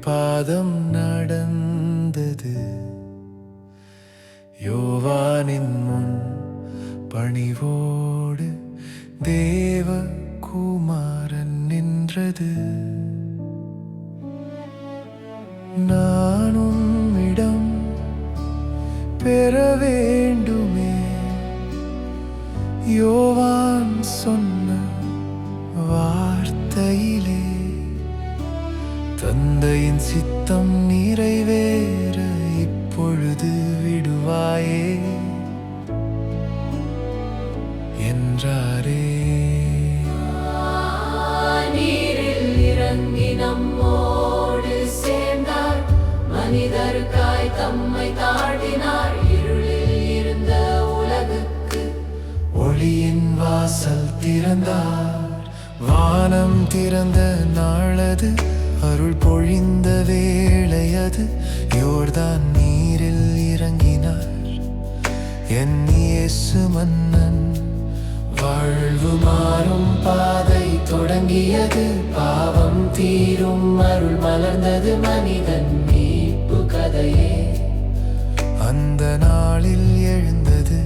பாதம் நடந்தது. யோவானின் முன் பணிவோடு தேவகுமாரன் நின்றது. நான் உம்மிடம் பெற வேண்டுமே, யோவான் சொன்ன வார்த்தையிலே தந்தையின் சித்தம் நிறைவேற இப்பொழுது விடுவாயே என்றாரே. நீரில் இறங்கி நம்மோடு சேர்ந்தார், மனிதருக்காய் தம்மை தாழ்த்தினார். இருளில் இருந்த உலகுக்கு ஒளியின் வாசல் திறந்தார். வானம் திறந்த நாளது, அருள் பொழிந்த வேளையது. யோர்தான் நீரில் இறங்கினார் என் இயேசு மன்னன். வாழ்வு மாறும் பாதை தொடங்கியது, பாவம் தீரும் அருள் மலர்ந்தது. மனிதன் மீட்பு கதையே அந்த நாளில் எழுந்தது.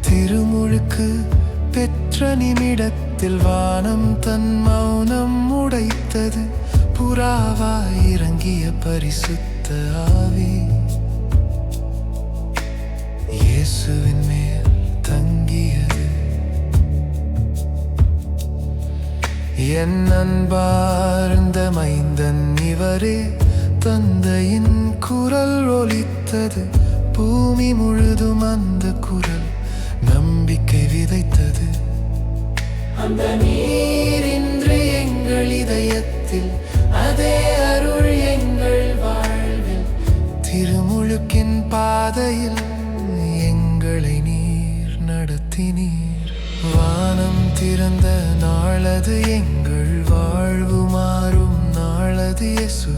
திருமுழுக்கு பெற்ற நிமிடத்தில் வானம் தன் மௌனம் உடைத்தது. புறாவாய் இறங்கிய பரிசுத்த ஆவி இயேசுவின் மேல் தங்கியது. என் அன்பார்ந்த மைந்தன் இவரே, தந்தையின் குரல் ஒலித்தது. பூமி முழுதும் அந்த குரல் நம்பிக்கை விதைத்தது. அந்த நீர் இன்று எங்கள் இதயத்தில், அதே அருள் எங்கள் வாழ்வில். திருமுழுக்கின் பாதையில் எங்களை நீர் நடத்தினீர். வானம் திறந்த நாளது, எங்கள் வாழ்வு மாறும் நாளது. இயேசு